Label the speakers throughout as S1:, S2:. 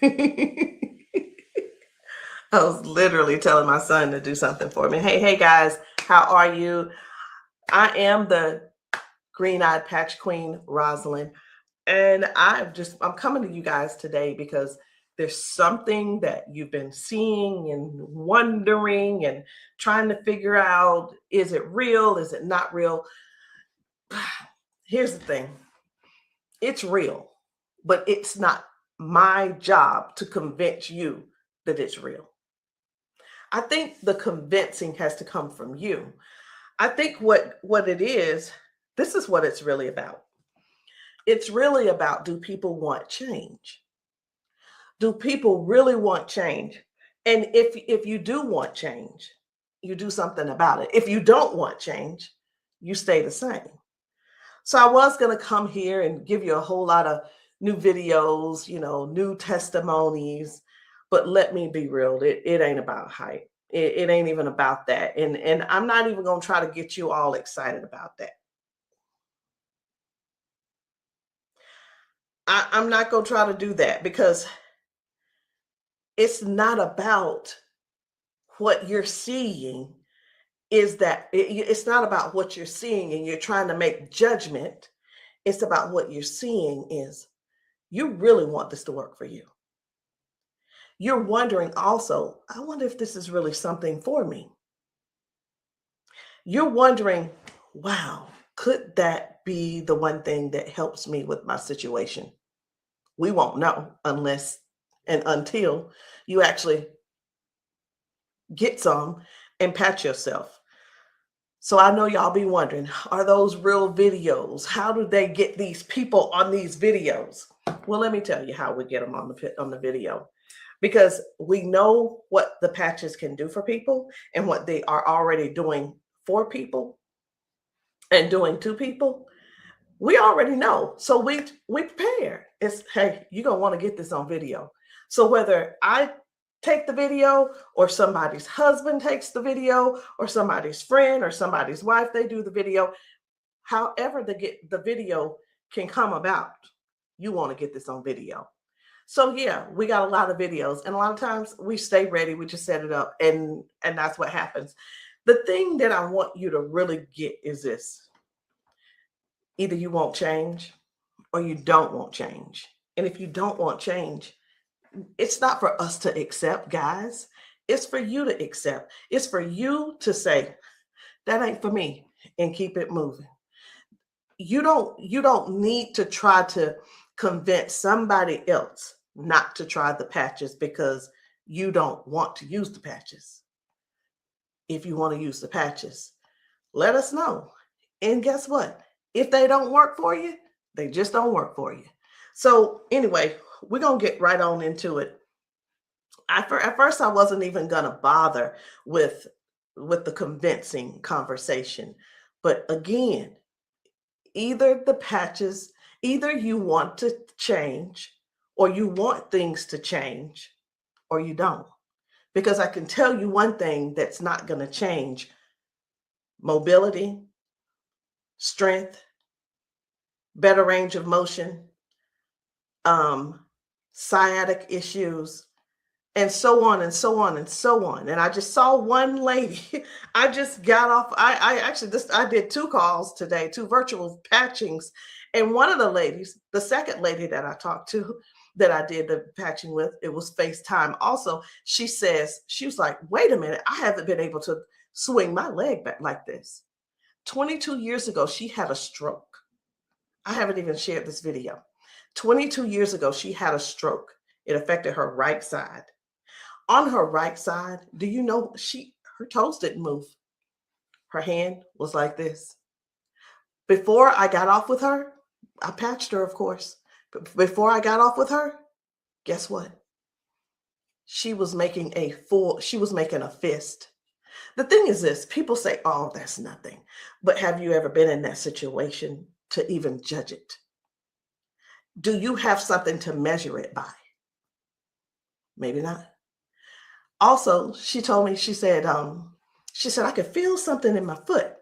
S1: I was literally telling my son to do something for me. Hey guys, how are you? I am the green-eyed patch queen, Rosalind, and I'm coming to you guys today because there's something that you've been seeing and wondering and trying to figure out, is it real? Is it not real? Here's the thing. It's real, but it's not my job to convince you that it's real. I think the convincing has to come from you. I think what it is, this is what it's really about. It's really about, do people want change? Do people really want change? And if you do want change, you do something about it. If you don't want change, you stay the same. So I was going to come here and give you a whole lot of new videos, new testimonies, but let me be real, it ain't about hype. It ain't even about that. And I'm not even going to try to get you all excited about that. I'm not going to try to do that because it's not about what you're seeing. It's not about what you're seeing and you're trying to make judgment. It's about what you're seeing is you really want this to work for you. You're wondering also, I wonder if this is really something for me. You're wondering, wow, could that be the one thing that helps me with my situation? We won't know unless and until you actually get some and patch yourself. So I know y'all be wondering, are those real videos? How do they get these people on these videos? Well, let me tell you how we get them on the video. Because we know what the patches can do for people and what they are already doing for people and doing to people. We already know. So we prepare. It's, hey, you're going to want to get this on video. So whether I take the video or somebody's husband takes the video or somebody's friend or somebody's wife, they do the video, however the video can come about, you want to get this on video. So yeah, we got a lot of videos, and a lot of times we stay ready. We just set it up, and that's what happens. The thing that I want you to really get is this: either you won't change, or you don't want change. And if you don't want change, it's not for us to accept, guys. It's for you to accept. It's for you to say, that ain't for me, and keep it moving. You don't need to try to convince somebody else not to try the patches because you don't want to use the patches. If you want to use the patches, let us know. And guess what? If they don't work for you, they just don't work for you. So anyway, we're going to get right on into it. At first, I wasn't even going to bother with the convincing conversation. But again, either the patches, either you want to change or you want things to change or you don't. Because I can tell you one thing that's not going to change: mobility, strength, better range of motion, sciatic issues, and so on and so on and so on. And I just saw one lady. I just got off. I did 2 calls today, 2 virtual patchings. And one of the ladies, the second lady that I talked to, that I did the patching with, it was FaceTime also. She was like, wait a minute, I haven't been able to swing my leg back like this. 22 years ago, she had a stroke. I haven't even shared this video. 22 years ago, she had a stroke. It affected her right side. On her right side, do you know her toes didn't move? Her hand was like this. Before I got off with her, I patched her, of course. But before I got off with her, guess what? She was making a fist. The thing is this: people say, oh, that's nothing. But have you ever been in that situation to even judge it? Do you have something to measure it by? Maybe not. Also, she told me, she said, I could feel something in my foot.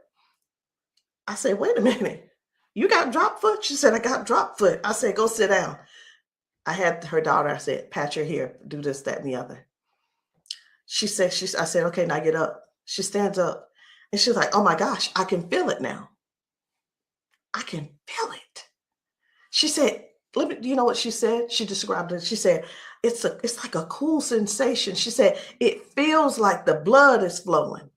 S1: I said, wait a minute, you got drop foot? She said, I got drop foot. I said, go sit down. I had her daughter, I said, pat your hair, do this, that, and the other. I said, okay, now get up. She stands up and she's like, oh my gosh, I can feel it now. I can feel it. She said, let me, you know what she said? She described it. She said, it's like a cool sensation. She said, it feels like the blood is flowing.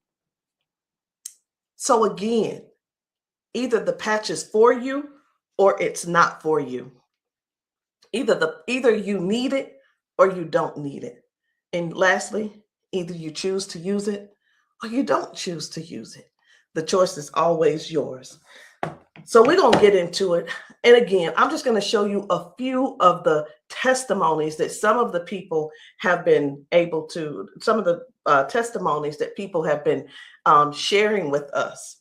S1: So again, either the patch is for you or it's not for you. Either you need it or you don't need it. And lastly, either you choose to use it or you don't choose to use it. The choice is always yours. So we're going to get into it. And again, I'm just going to show you a few of the testimonies that some of the people have been able to, some of the testimonies that people have been sharing with us.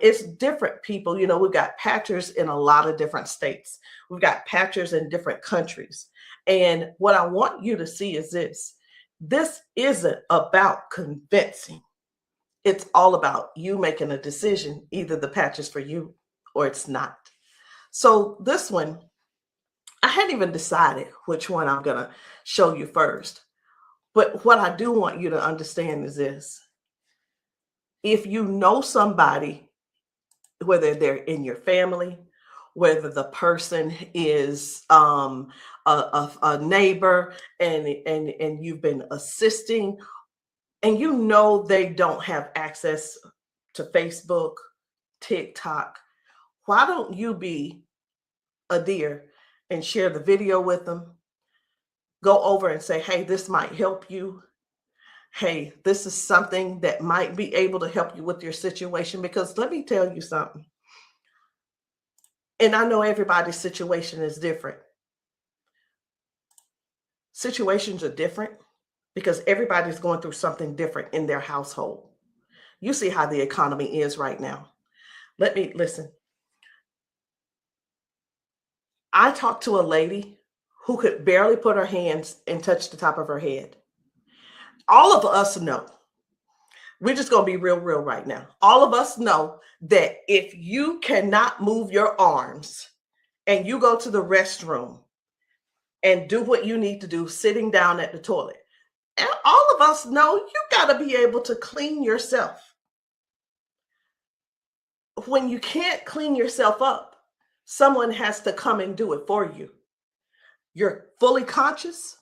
S1: It's different people. You know, we've got patchers in a lot of different states. We've got patchers in different countries. And what I want you to see is this. This isn't about convincing. It's all about you making a decision. Either the patch is for you or it's not. So this one, I hadn't even decided which one I'm going to show you first. But what I do want you to understand is this. If you know somebody, whether they're in your family, whether the person is a neighbor and you've been assisting, and you know they don't have access to Facebook, TikTok, why don't you be a dear and share the video with them? Go over and say, hey, this might help you. Hey, this is something that might be able to help you with your situation. Because let me tell you something. And I know everybody's situation is different. Situations are different because everybody's going through something different in their household. You see how the economy is right now. Let me listen. I talked to a lady who could barely put her hands and touch the top of her head. All of us know, we're just going to be real right now. All of us know that if you cannot move your arms and you go to the restroom and do what you need to do sitting down at the toilet, and all of us know you got to be able to clean yourself. When you can't clean yourself up, someone has to come and do it for you. You're fully conscious.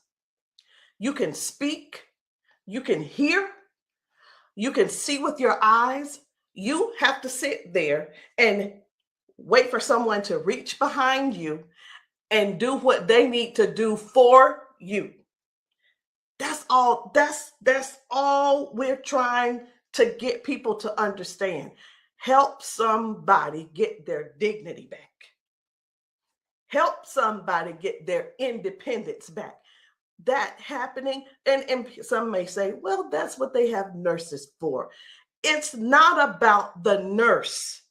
S1: You can speak. You can hear. You can see with your eyes. You have to sit there and wait for someone to reach behind you and do what they need to do for you. That's all we're trying to get people to understand. Help somebody get their dignity back. Help somebody get their independence back. That happening, and some may say, well, that's what they have nurses for. It's not about the nurse.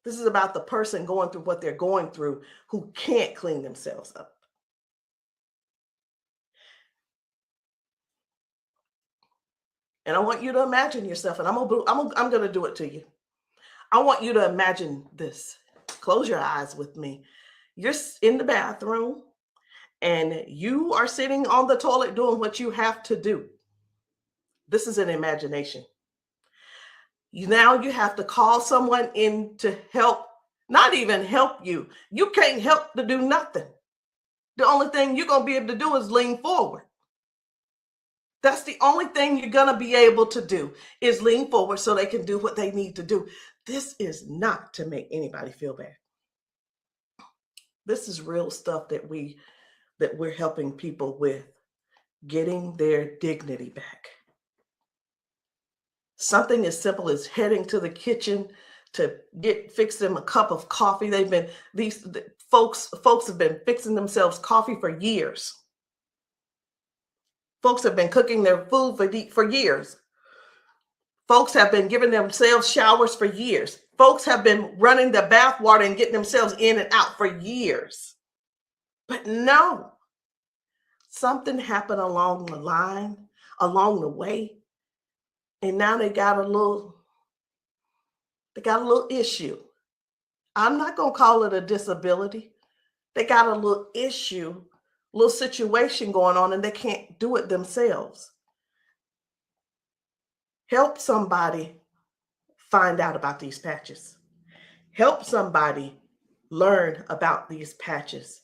S1: This is about the person going through what they're going through who can't clean themselves up. And I want you to imagine yourself, and I'm going to do it to you. I want you to imagine this. Close your eyes with me. You're in the bathroom and you are sitting on the toilet doing what you have to do. This is an imagination. Now you have to call someone in to help, not even help you. You can't help to do nothing. The only thing you're going to be able to do is lean forward. That's the only thing you're going to be able to do is lean forward so they can do what they need to do. This is not to make anybody feel bad. This is real stuff that we're helping people with, getting their dignity back. Something as simple as heading to the kitchen to fix them a cup of coffee. These folks have been fixing themselves coffee for years. Folks have been cooking their food for years. Folks have been giving themselves showers for years. Folks have been running the bath water and getting themselves in and out for years. But no, something happened along the line, along the way, and now they got a little issue. I'm not going to call it a disability They got a little issue, little situation going on, and they can't do it themselves. Help somebody find out about these patches. Help somebody learn about these patches.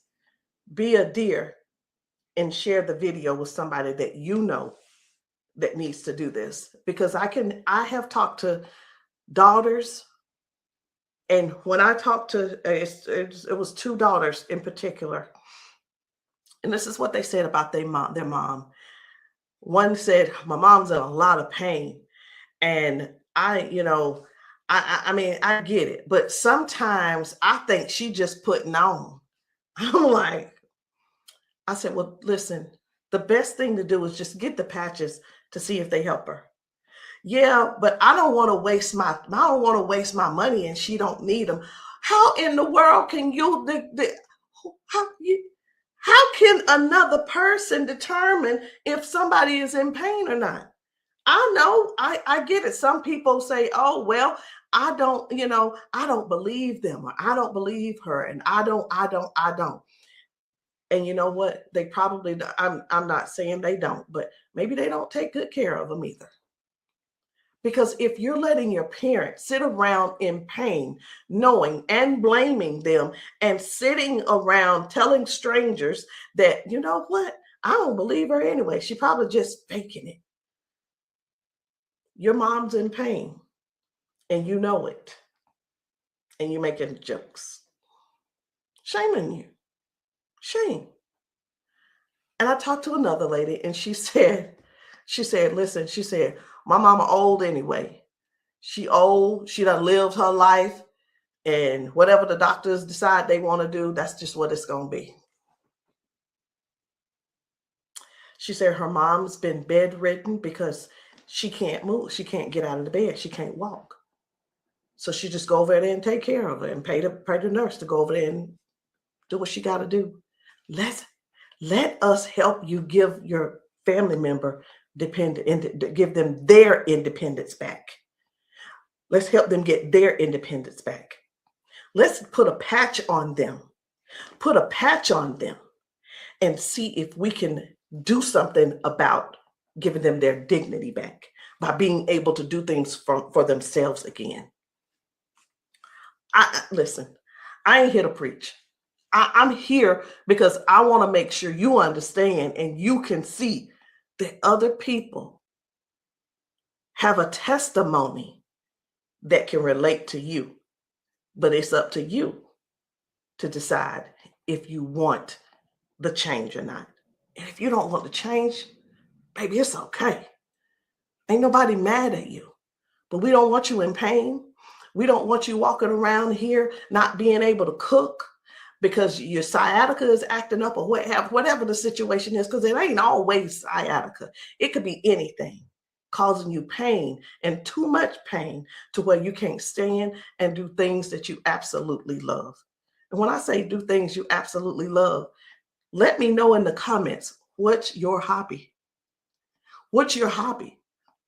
S1: Be a dear and share the video with somebody that you know that needs to do this. Because I have talked to daughters, and when I talked to, it was two daughters in particular, and this is what they said about their mom. One said, my mom's in a lot of pain. And I mean, I get it, but sometimes I think she just putting on. I'm like, I said, well, listen, the best thing to do is just get the patches to see if they help her. Yeah, but I don't want to waste my money and she don't need them. How in the world can how can another person determine if somebody is in pain or not? I know, I get it. Some people say, oh, well, I don't believe them, or I don't believe her, and I don't. And you know what? They probably, I'm not saying they don't, but maybe they don't take good care of them either. Because if you're letting your parents sit around in pain, knowing and blaming them, and sitting around telling strangers that, you know what, I don't believe her anyway, she probably just faking it. Your mom's in pain and you know it, and you're making jokes. Shame on you. Shame. And I talked to another lady and she said, listen, she said, my mama old anyway. She old, she done lived her life, and whatever the doctors decide they want to do, that's just what it's going to be. She said her mom's been bedridden because she can't move. She can't get out of the bed. She can't walk. So she just go over there and take care of her and pay the nurse to go over there and do what she got to do. Let us help you give your family member give them their independence back. Let's help them get their independence back. Let's put a patch on them. Put a patch on them and see if we can do something about giving them their dignity back by being able to do things for themselves again. Listen, I ain't here to preach. I'm here because I want to make sure you understand and you can see that other people have a testimony that can relate to you. But it's up to you to decide if you want the change or not. And if you don't want the change, baby, it's okay. Ain't nobody mad at you. But we don't want you in pain. We don't want you walking around here not being able to cook because your sciatica is acting up, or whatever the situation is, because it ain't always sciatica. It could be anything causing you pain, and too much pain to where you can't stand and do things that you absolutely love. And when I say do things you absolutely love, let me know in the comments, what's your hobby? What's your hobby?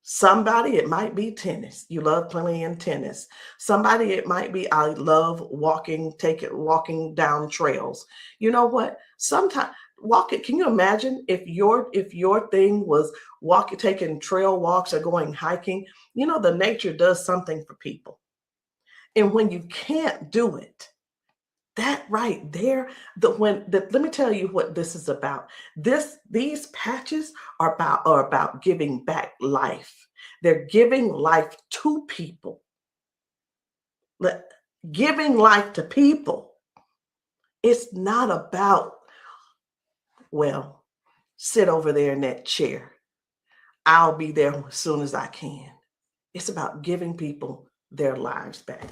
S1: Somebody, it might be tennis. You love playing tennis. Somebody, it might be, I love walking down trails. You know what? Sometimes walking, can you imagine if your thing was taking trail walks or going hiking? You know, the nature does something for people. And when you can't do it, that right there, let me tell you what this is about. These patches are about giving back life. They're giving life to people. Giving life to people. It's not about, well, sit over there in that chair. I'll be there as soon as I can. It's about giving people their lives back.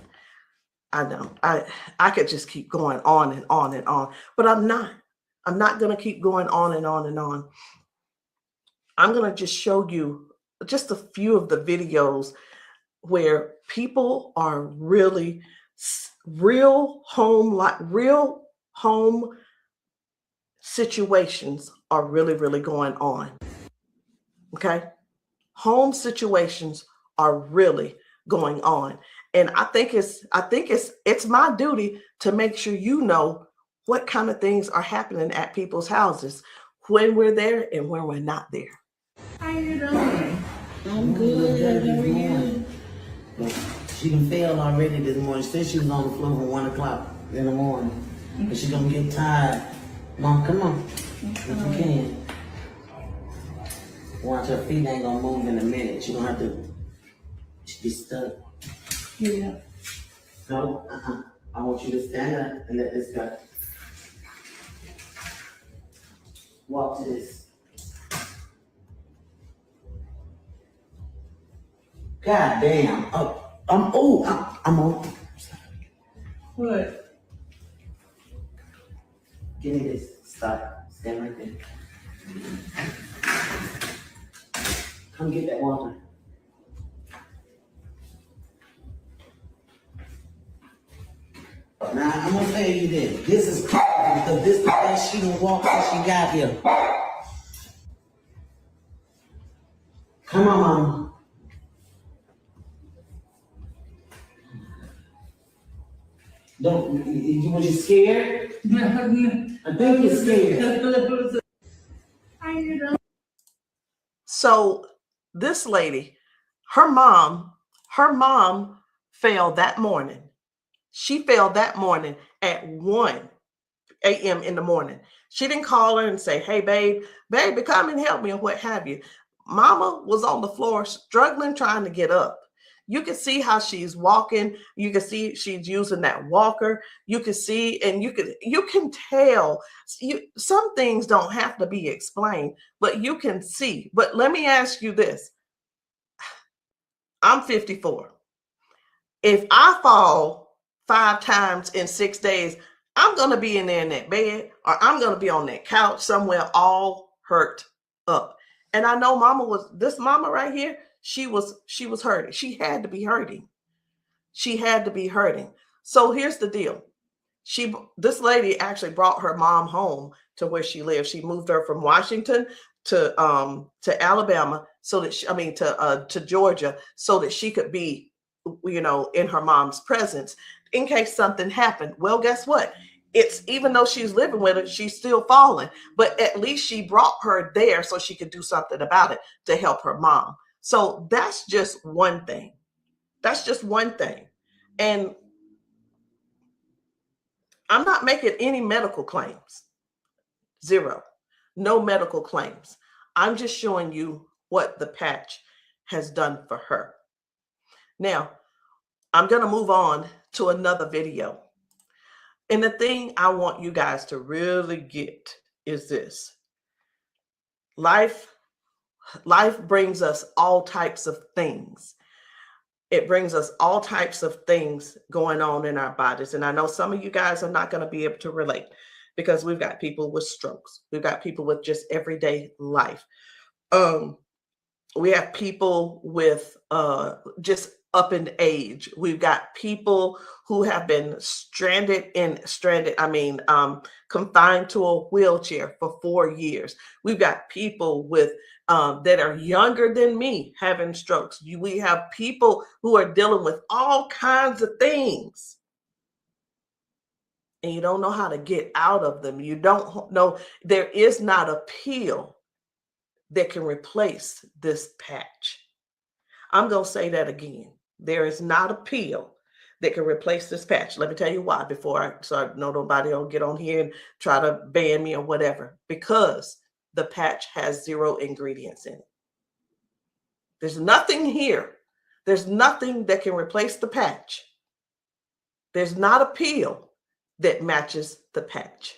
S1: I know I could just keep going on and on and on, but I'm not going to keep going on and on and on. I'm going to just show you just a few of the videos where people are really real home situations are really going on. Okay. Home situations are really going on. And I think it's my duty to make sure you know what kind of things are happening at people's houses when we're there and when we're not there.
S2: How you doing? I'm good. How are you?
S3: She done failed already this morning. She said she was on the floor from 1 o'clock in the morning. But she gonna get tired. Mom, come on. If you can. Watch, her feet ain't gonna move in a minute. She gonna have to be stuck.
S2: Yeah.
S3: No, I want you to stand up and let this go. Walk to this. God damn. I'm on.
S2: What?
S3: Give me this. Stop. Stand right there. Come get that water. Now, I'm gonna tell you this. This is powerful because this is the best she done walked since she got here. Come on, Mama. Was you scared? I think you're scared.
S2: How you doing?
S1: So this lady, her mom fell that morning. She fell that morning at 1 a.m. in the morning. She didn't call her and say, hey, baby, come and help me, or what have you. Mama was on the floor struggling, trying to get up. You can see how she's walking. You can see she's using that walker. You can see, and you can tell. Some things don't have to be explained, but you can see. But let me ask you this. I'm 54. If I fall 5 times in 6 days, I'm going to be in there in that bed, or I'm going to be on that couch somewhere all hurt up. And I know this mama right here, she was hurting. She had to be hurting. She had to be hurting. So here's the deal. This lady actually brought her mom home to where she lived. She moved her from Washington to Alabama to Georgia, so that she could be, in her mom's presence in case something happened. Well, guess what? It's, even though she's living with her, she's still falling, but at least she brought her there so she could do something about it to help her mom. So that's just one thing. That's just one thing. And I'm not making any medical claims. Zero. No medical claims. I'm just showing you what the patch has done for her. Now, I'm going to move on to another video. And the thing I want you guys to really get is this. Life brings us all types of things. It brings us all types of things going on in our bodies. And I know some of you guys are not going to be able to relate, because we've got people with strokes. We've got people with just everyday life. We have people with just up in age. We've got people who have been confined to a wheelchair for 4 years. We've got people with that are younger than me having strokes. We have people who are dealing with all kinds of things, and you don't know how to get out of them. You don't know. There is not a pill that can replace this patch. I'm going to say that again. There is not a pill that can replace this patch. Let me tell you why, so I know nobody will get on here and try to ban me or whatever. Because the patch has 0 ingredients in it. There's nothing here. There's nothing that can replace the patch. There's not a pill that matches the patch.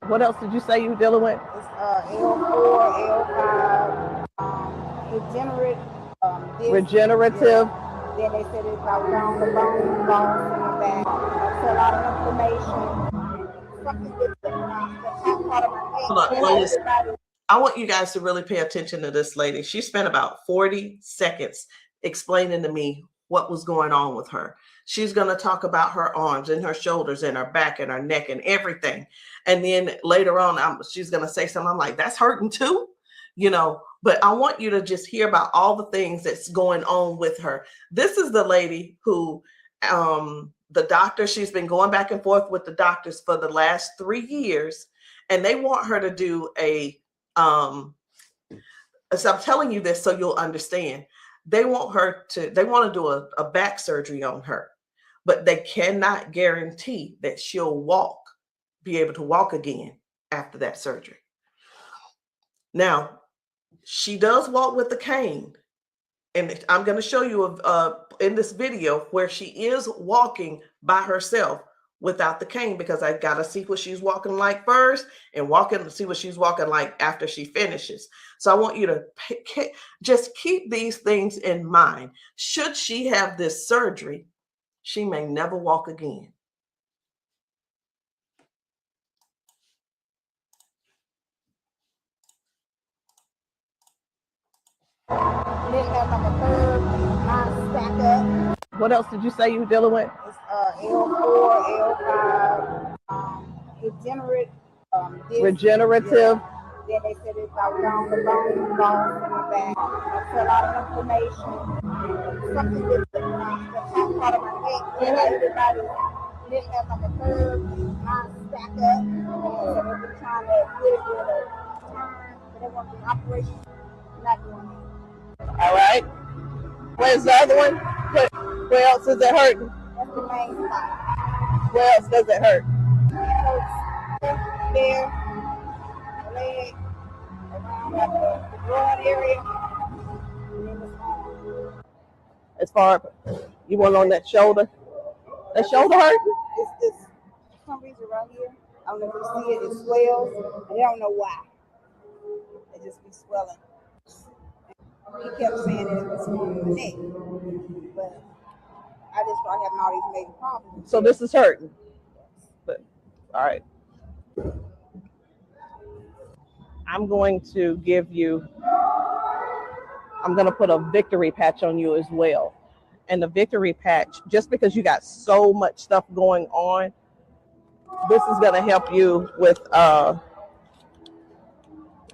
S1: What else did you say you were dealing with?
S4: It's L4, L5,
S1: regenerative.
S4: Yeah. Then they said it's about down the bone, bones in the back. That's a lot of inflammation. Something that's part of my head.
S1: I want you guys to really pay attention to this lady. She spent about 40 seconds explaining to me what was going on with her. She's going to talk about her arms and her shoulders and her back and her neck and everything. And then later on, she's going to say something. I'm like, that's hurting too, but I want you to just hear about all the things that's going on with her. This is the lady who the doctor, she's been going back and forth with the doctors for the last 3 years, and they want her to do a so I'm telling you this so you'll understand. They want to do a back surgery on her, but they cannot guarantee that she'll be able to walk again after that surgery. Now, she does walk with the cane, and I'm going to show you in this video where she is walking by herself without the cane, because I got to see what she's walking like first and see what she's walking like after she finishes. So I want you to just keep these things in mind. Should she have this surgery, she may never walk again.
S4: Then have like a curve, mine stack up.
S1: What else did you say you were dealing with?
S4: It's L4, L5, regenerative. Yeah. Then they said it's like down the bone in the back. That's a lot of inflammation. Something with the top part of my neck. And everybody didn't have like a curve, mine stack up. So they've been trying to get it with a turn, but they want the operation. Not doing it.
S1: All right. Where's the other one? Where else is it hurting?
S4: That's the main spot.
S1: Where else does it hurt?
S4: It hurts there, leg, around like the broad area, and then the arm.
S1: As far you want on that shoulder? That shoulder hurt?
S4: It's this, for some reason right here, I don't know if you see it, it swells, and they don't know why. It just be swelling. He kept saying that it was from the neck, but I just started having all these major problems.
S1: So this is hurting. But, all right. I'm going to put a victory patch on you as well. And the victory patch, just because you got so much stuff going on, this is going to help you with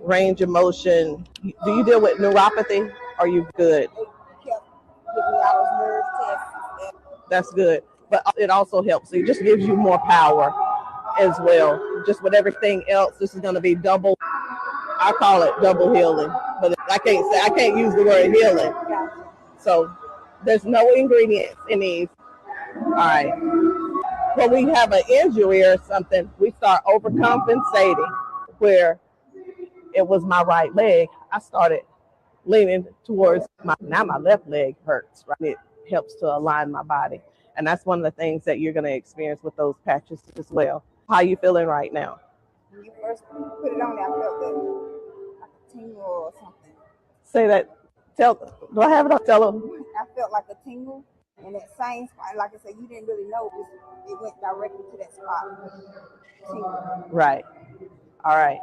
S1: range of motion. Do you deal with neuropathy? Are you good?
S4: They kept giving me all those nerve tests.
S1: That's good. But it also helps. It just gives you more power as well. Just with everything else, this is going to be double. I call it double healing, but I can't use the word healing. So there's no ingredients in these. All right. When we have an injury or something, we start overcompensating. Where it was my right leg, I started leaning towards my left leg hurts, right? It helps to align my body. And that's one of the things that you're going to experience with those patches as well. How are you feeling right now?
S4: When you first put it on, I felt like a tingle or something.
S1: Say that. Do I have it up? Tell them.
S4: I felt like a tingle, and that same spot, like I said, you didn't really know it went directly to that spot. Tingle.
S1: Right. All right.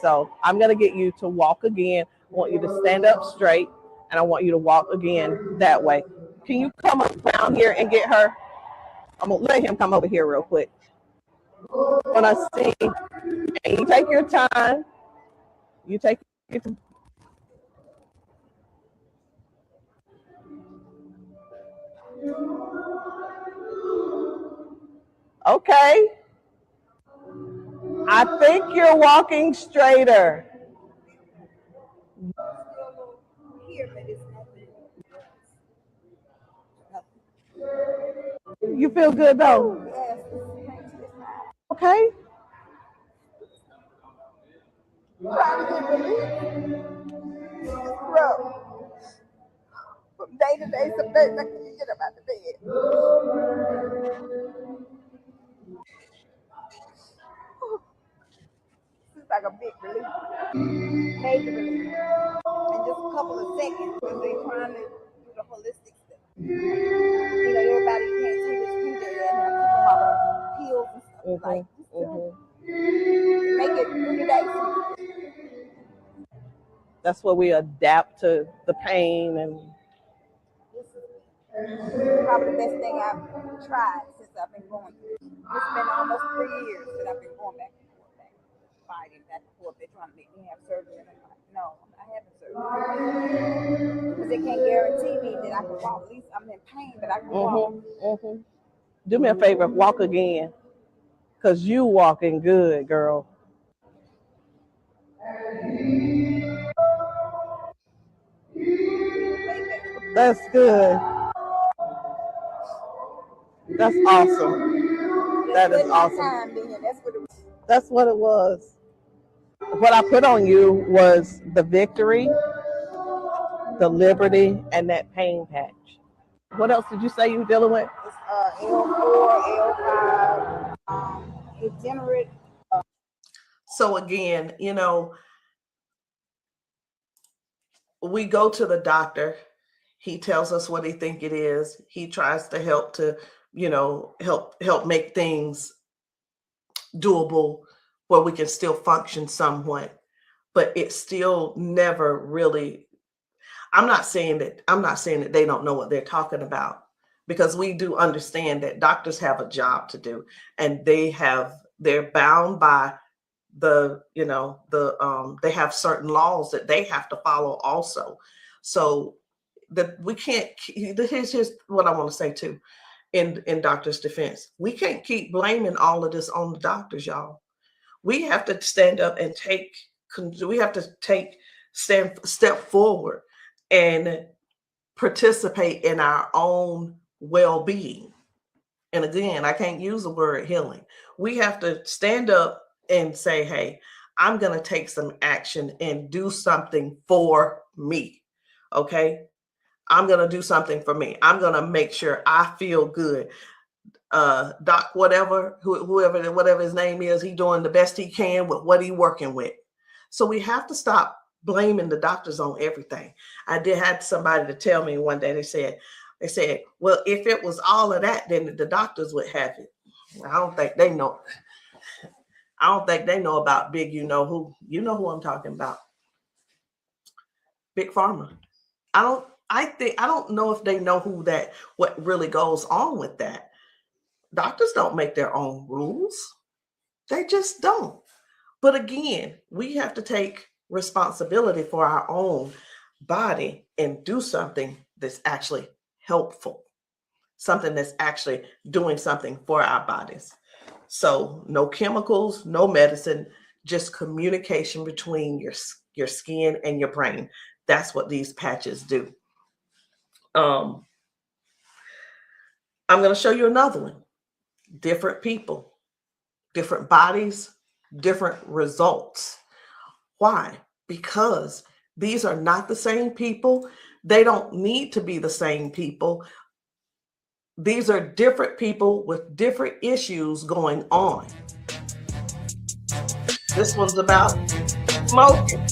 S1: So I'm going to get you to walk again. I want you to stand up straight, and I want you to walk again that way. Can you come around here and get her? I'm going to let him come over here real quick. When I sing, and you take your time. You take your time. Okay. I think you're walking straighter. You feel good though? Okay.
S4: From day to day, some days I can't get up out of bed. It's like a big relief, major relief, in just a couple of seconds because they're trying to do the holistic stuff. You know, everybody can't see this picture and I keep them all the pills and stuff like make it 3 days.
S1: That's where we adapt to the pain, and
S4: this is probably the best thing I've tried since I've been going through. It's been almost 3 years that I've been going back and forth, fighting back and forth. They're trying to make me have surgery, and I'm like, no, I'm not having surgery because they can't guarantee me that I can walk. At least I'm in pain, but I can walk.
S5: Do me a favor, walk again, because you walking good, girl. That's good. That's awesome. That is awesome. That's what it was. What I put on you was the victory, the liberty, and that pain patch. What else did you say you were dealing with?
S4: It's L4, L5, degenerate.
S1: So again, we go to the doctor. He tells us what he think it is. He tries to help to, help make things doable where we can still function somewhat, but it's still never really. I'm not saying that they don't know what they're talking about, because we do understand that doctors have a job to do, and they're bound by they have certain laws that they have to follow also. So that we can't. Here's what I want to say too. In doctors' defense, we can't keep blaming all of this on the doctors, y'all. We have to stand up and step forward and participate in our own well-being. And again, I can't use the word healing. We have to stand up and say, hey, I'm going to take some action and do something for me. Okay. I'm going to do something for me. I'm going to make sure I feel good. Doc, whatever his name is, he's doing the best he can with what he's working with. So we have to stop blaming the doctors on everything. I had somebody to tell me one day, they said, well, if it was all of that, then the doctors would have it. I don't think they know. I don't think they know about big, you know who I'm talking about. Big Pharma. I don't know if they know what really goes on with that. Doctors don't make their own rules. They just don't. But again, we have to take responsibility for our own body and do something that's actually helpful, something that's actually doing something for our bodies. So no chemicals, no medicine, just communication between your skin and your brain. That's what these patches do. I'm going to show you another one. Different people, different bodies, different results. Why? Because these are not the same people. They don't need to be the same people. These are different people with different issues going on. This one's about smoking.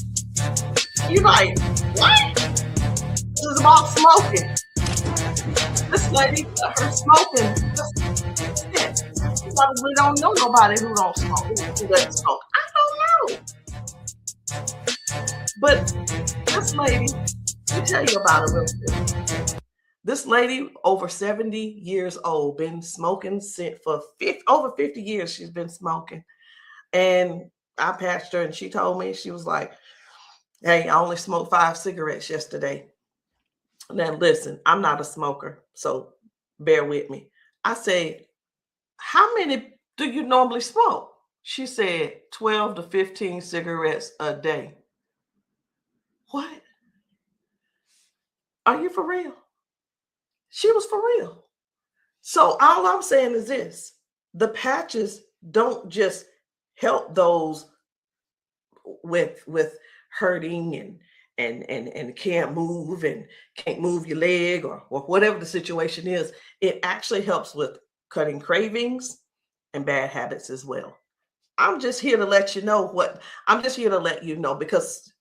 S1: You're like, what? This is about smoking. This lady, her smoking. You probably don't know nobody who don't smoke, who doesn't smoke. I don't know. But this lady, let me tell you about her real quick. This lady, over 70 years old, been smoking for over 50 years. She's been smoking. And I patched her, and she told me, she was like, hey, I only smoked 5 cigarettes yesterday. Now, listen, I'm not a smoker, so bear with me. I said, how many do you normally smoke? She said 12 to 15 cigarettes a day. What? Are you for real? She was for real. So all I'm saying is this: the patches don't just help those with hurting and can't move and can't move your leg or whatever the situation is. It actually helps with cutting cravings and bad habits as well. I'm just here to let you know because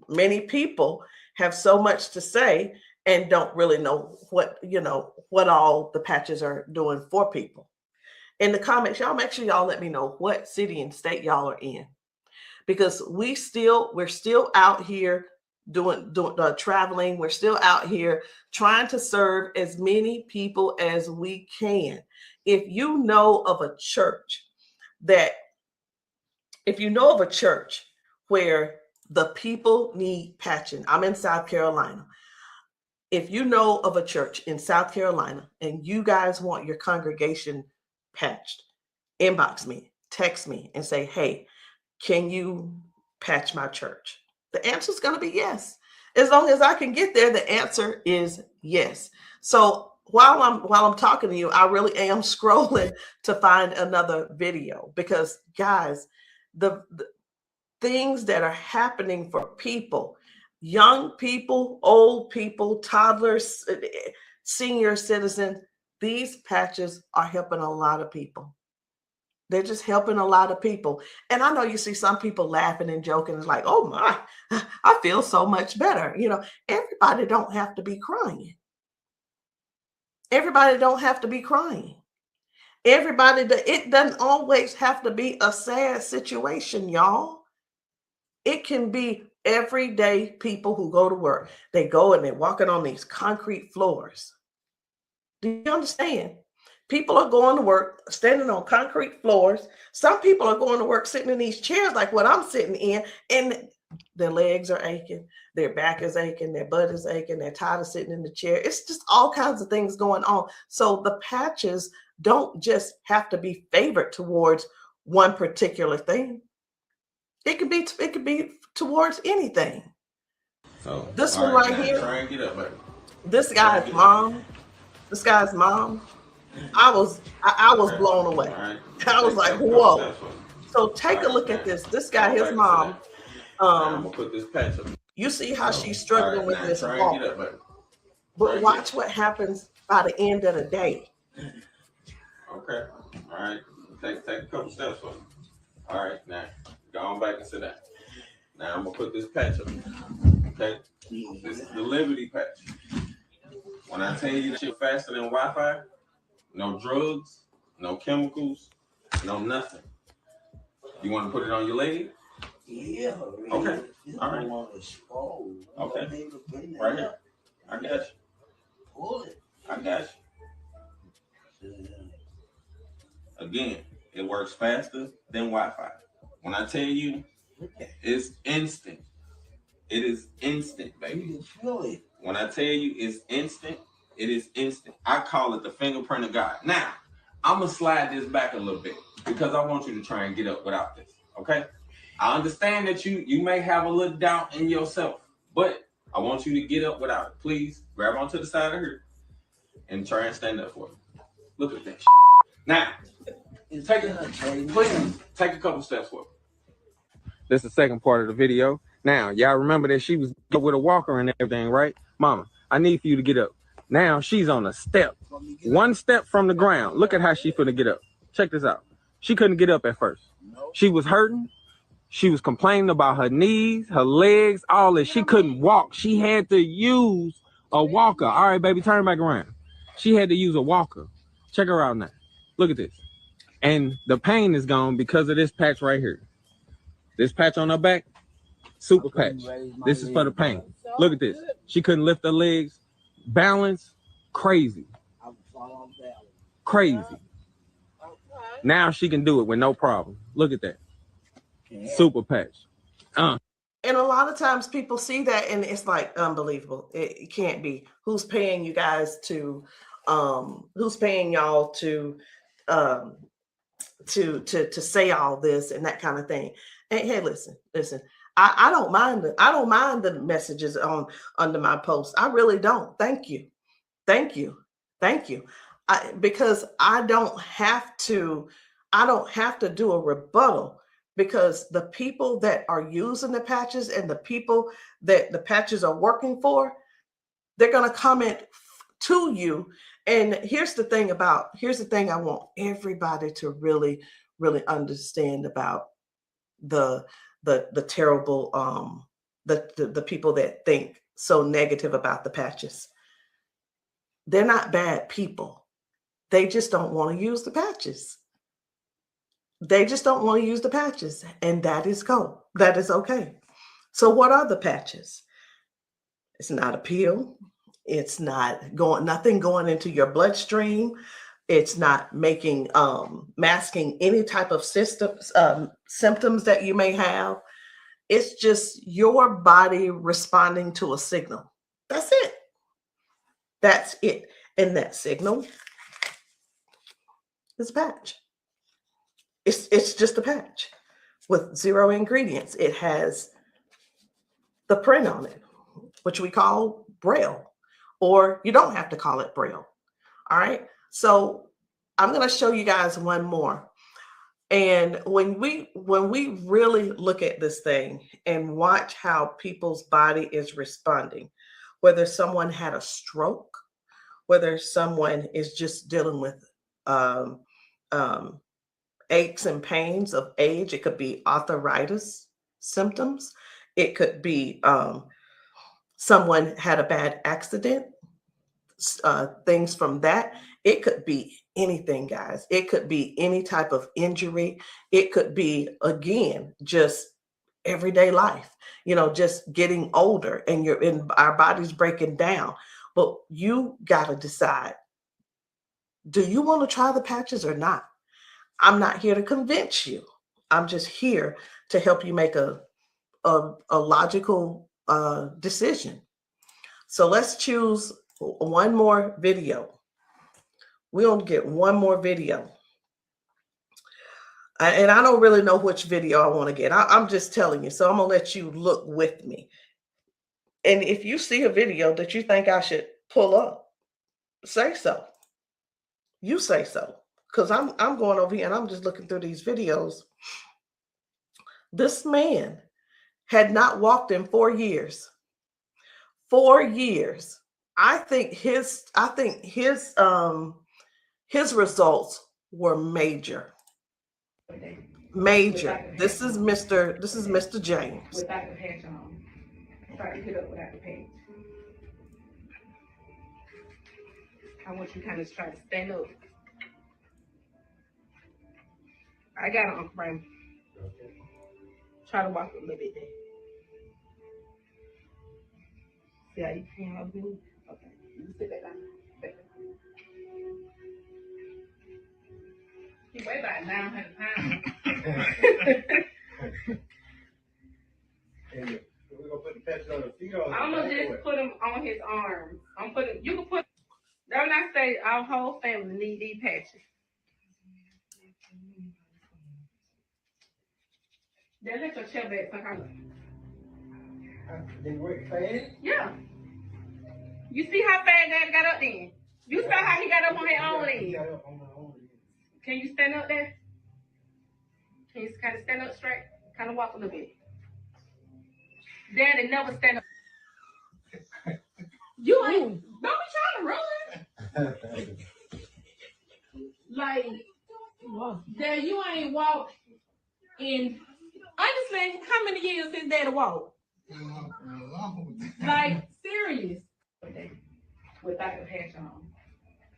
S1: many people have so much to say and don't really know what all the patches are doing for people. In the comments, y'all make sure y'all let me know what city and state y'all are in, because we're still out here doing traveling. We're still out here trying to serve as many people as we can. If you know of a church where the people need patching, I'm in South Carolina. if you know of a church in South Carolina and you guys want your congregation patched, inbox me, text me, and say, hey, can you patch my church? The answer is going to be yes. As long as I can get there, the answer is yes. So while I'm talking to you, I really am scrolling to find another video, because guys, the things that are happening for people, young people, old people, toddlers, senior citizens, these patches are helping a lot of people. They're just helping a lot of people. And I know you see some people laughing and joking. It's like, oh my, I feel so much better. You know, everybody don't have to be crying. Everybody don't have to be crying. It doesn't always have to be a sad situation, y'all. It can be everyday people who go to work. They go and they're walking on these concrete floors. Do you understand? People are going to work standing on concrete floors. Some people are going to work sitting in these chairs like what I'm sitting in, and their legs are aching, their back is aching, their butt is aching, they're tired of sitting in the chair. It's just all kinds of things going on. So the patches don't just have to be favored towards one particular thing. It could be towards anything.
S6: So
S1: this one right here,
S6: try and get up, baby.
S1: This guy's mom, I was blown away.
S6: Right.
S1: I was like, whoa. So take a look at this. This guy, his mom,
S6: I'm gonna put this patch up.
S1: you see how she's struggling with this
S6: try
S1: walk.
S6: and get up, baby.
S1: But watch what happens by the end of the day.
S6: Okay. All right. Take a couple steps for me. All right. Now go on back and sit down. Now I'm gonna put this patch up. Okay. This is the Liberty patch. When I tell you that you're faster than Wi-Fi, no drugs, no chemicals, no nothing. You want to put it on your leg?
S3: Yeah.
S6: Okay. All right. Okay. Right here. I got you.
S3: Pull it.
S6: I got you. Again, it works faster than Wi-Fi. When I tell you, it's instant. It is instant, baby.
S3: You can feel it.
S6: When I tell you it's instant, it is instant. I call it the fingerprint of God. Now, I'm going to slide this back a little bit because I want you to try and get up without this, okay? I understand that you may have a little doubt in yourself, but I want you to get up without it. Please grab onto the side of her and try and stand up for me. Look at that shit. Now, please take a couple steps for me. This is the second part of the video. Now, y'all remember that she was with a walker and everything, right? Mama, I need for you to get up. Now she's on a step. One step from the ground. Look at how she finna get up. Check this out. She couldn't get up at first. She was hurting. She was complaining about her knees, her legs, all this. She couldn't walk. She had to use a walker. All right, baby, turn back around. She had to use a walker. Check her out now. Look at this. And the pain is gone because of this patch right here. This patch on her back, super patch. This is for the pain. Look at this. She couldn't lift her legs. Balance, crazy. Crazy. Now she can do it with no problem. Look at that. Super patch.
S1: And a lot of times people see that and it's like unbelievable. It can't be. Who's paying you guys to who's paying y'all to say all this and that kind of thing. And hey, listen. I don't mind the messages under my post. I really don't. Thank you. Because I don't have to do a rebuttal, because the people that are using the patches and the people that the patches are working for, they're going to comment to you. And here's the thing I want everybody to really, really understand about the terrible, the people that think so negative about the patches. They're not bad people. They just don't want to use the patches. And that is cool. That is okay. So what are the patches? It's not a pill. It's not nothing going into your bloodstream. It's not masking any type of symptoms that you may have. It's just your body responding to a signal. That's it. That's it. And that signal is a patch. It's just a patch with 0 ingredients. It has the print on it, which we call Braille, or you don't have to call it Braille. All right. So I'm going to show you guys one more. And when we really look at this thing and watch how people's body is responding, whether someone had a stroke, whether someone is just dealing with aches and pains of age, it could be arthritis symptoms, it could be someone had a bad accident, things from that. It could be anything, guys. It could be any type of injury. It could be, again, just everyday life, just getting older and our body's breaking down. But you got to decide, do you want to try the patches or not? I'm not here to convince you. I'm just here to help you make a logical decision. So let's choose one more video. We're going to get one more video. And I don't really know which video I want to get. I'm just telling you. So I'm going to let you look with me. And if you see a video that you think I should pull up, say so. You say so. Because I'm going over here and I'm just looking through these videos. This man had not walked in 4 years. 4 years. I think his results were major. Major. This is Mr. James.
S7: Without the patch on. Try to get up without the patch. I want you to kind of try to stand up. I got it, Uncle Brian. Try to walk a little bit there. See how you can up here? Okay. You sit back down. Back down. He weigh about 900 pounds.
S8: We're gonna put the patch on his feet.
S7: I'm gonna just put him on his arms. You can put, that when I say our whole family need these patches. Then let your chair back some kind of.
S8: They work fast?
S7: Yeah. You see how fast Daddy got up then? You saw how he got up on his own leg. Can you stand up there? Can you kind of stand up straight? Kind of walk a little bit. Daddy never stand up. You ain't, don't be trying to run. Like, Dad, you ain't walked in, honestly, how many years since Daddy walked? Like, serious. Without the patch on.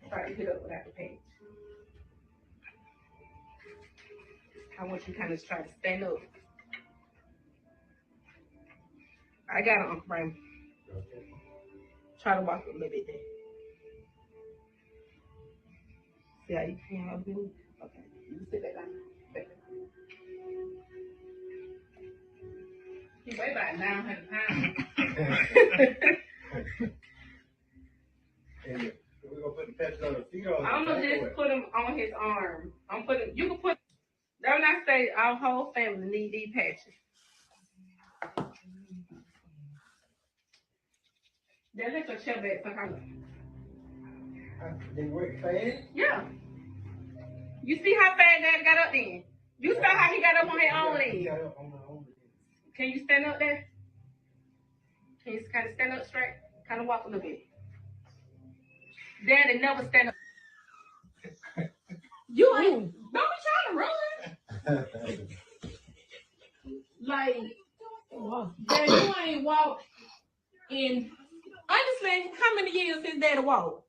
S7: Try to get up without the patch. I want you to kind of try to stand up. I got it, Uncle Brian. Try to walk a little bit there. See how you can up here? Okay. You sit back down. Back down. He weigh about 900 pounds.
S8: We're gonna put the patch on his feet.
S7: I'm gonna just put him on his arm. You can put, that when I say our whole family need these patches. Then let your chair back some kind of.
S8: They work fast?
S7: Yeah. You see how fast Daddy got up then? You saw how he got up on his own leg. Can you stand up there? Can you kind of stand up straight? Kind of walk a little bit. Daddy never stand up. You ain't, don't be trying to run. Like, Dad, you ain't walked in, honestly, how many years since Daddy walked?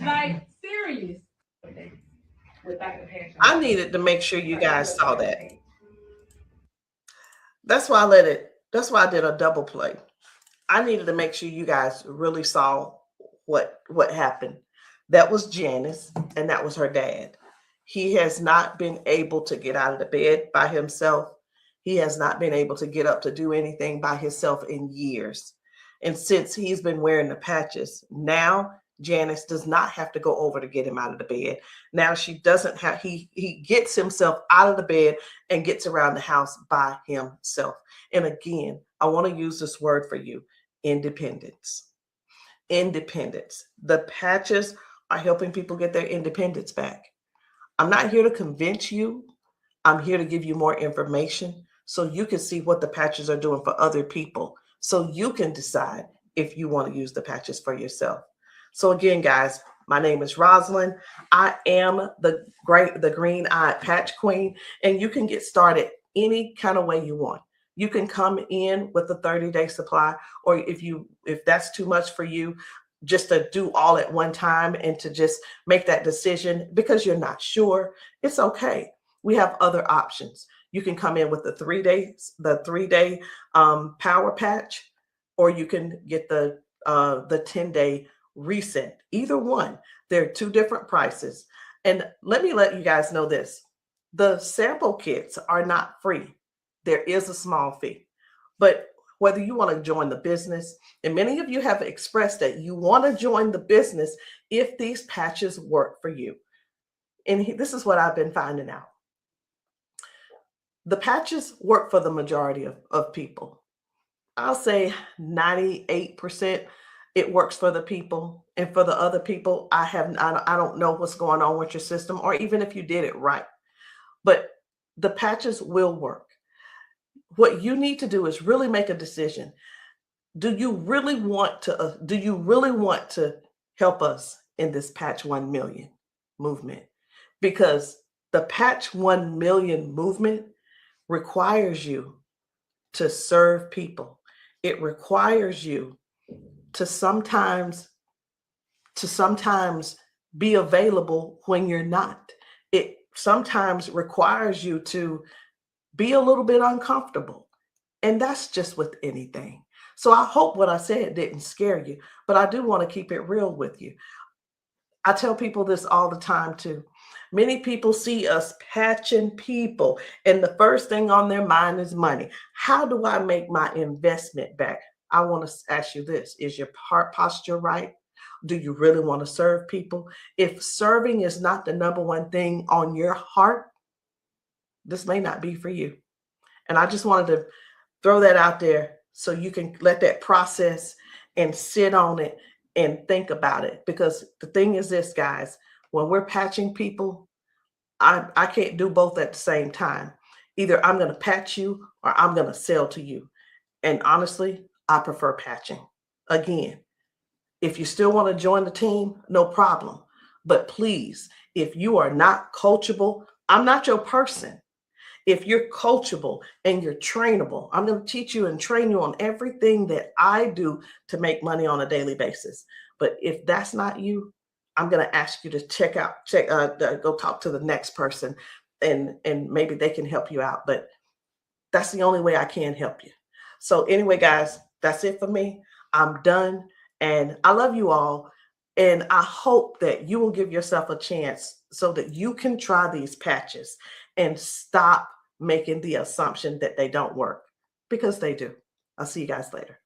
S7: Like, serious. Without the patch on.
S1: I needed to make sure you guys saw that. That's why I did a double play. I needed to make sure you guys really saw what happened. That was Janice, and that was her dad. He has not been able to get out of the bed by himself. He has not been able to get up to do anything by himself in years. And since he's been wearing the patches, now Janice does not have to go over to get him out of the bed. Now she doesn't have, he gets himself out of the bed and gets around the house by himself. And again, I want to use this word for you, independence. Independence. The patches are helping people get their independence back. I'm not here to convince you. I'm here to give you more information so you can see what the patches are doing for other people, so you can decide if you want to use the patches for yourself. So again, guys, my name is Rosalind. I am the green-eyed patch queen, and you can get started any kind of way you want. You can come in with a 30-day supply, or if that's too much for you, just to do all at one time and to just make that decision because you're not sure, it's okay. We have other options. You can come in with the 3-day power patch, or you can get the 10-day reset. Either one. There are two different prices. And let me let you guys know this. The sample kits are not free. There is a small fee. But whether you want to join the business, and many of you have expressed that you want to join the business if these patches work for you. And this is what I've been finding out. The patches work for the majority of people. I'll say 98% it works for the people. And for the other people, I don't know what's going on with your system, or even if you did it right. But the patches will work. What you need to do is really make a decision. Do you really want to help us in this Patch 1 Million movement? Because the Patch 1 Million movement requires you to serve people. It requires you to sometimes be available when you're not. It sometimes requires you to be a little bit uncomfortable. And that's just with anything. So I hope what I said didn't scare you, but I do want to keep it real with you. I tell people this all the time too. Many people see us patching people, and the first thing on their mind is money. How do I make my investment back? I want to ask you this. Is your heart posture right? Do you really want to serve people? If serving is not the number one thing on your heart, this may not be for you. And I just wanted to throw that out there so you can let that process and sit on it and think about it. Because the thing is this, guys, when we're patching people, I can't do both at the same time. Either I'm going to patch you or I'm going to sell to you. And honestly, I prefer patching. Again, if you still want to join the team, no problem. But please, if you are not coachable, I'm not your person. If you're coachable and you're trainable, I'm going to teach you and train you on everything that I do to make money on a daily basis. But if that's not you, I'm going to ask you to go talk to the next person, and maybe they can help you out. But that's the only way I can help you. So anyway, guys, that's it for me. I'm done. And I love you all. And I hope that you will give yourself a chance so that you can try these patches and stop making the assumption that they don't work, because they do. I'll see you guys later.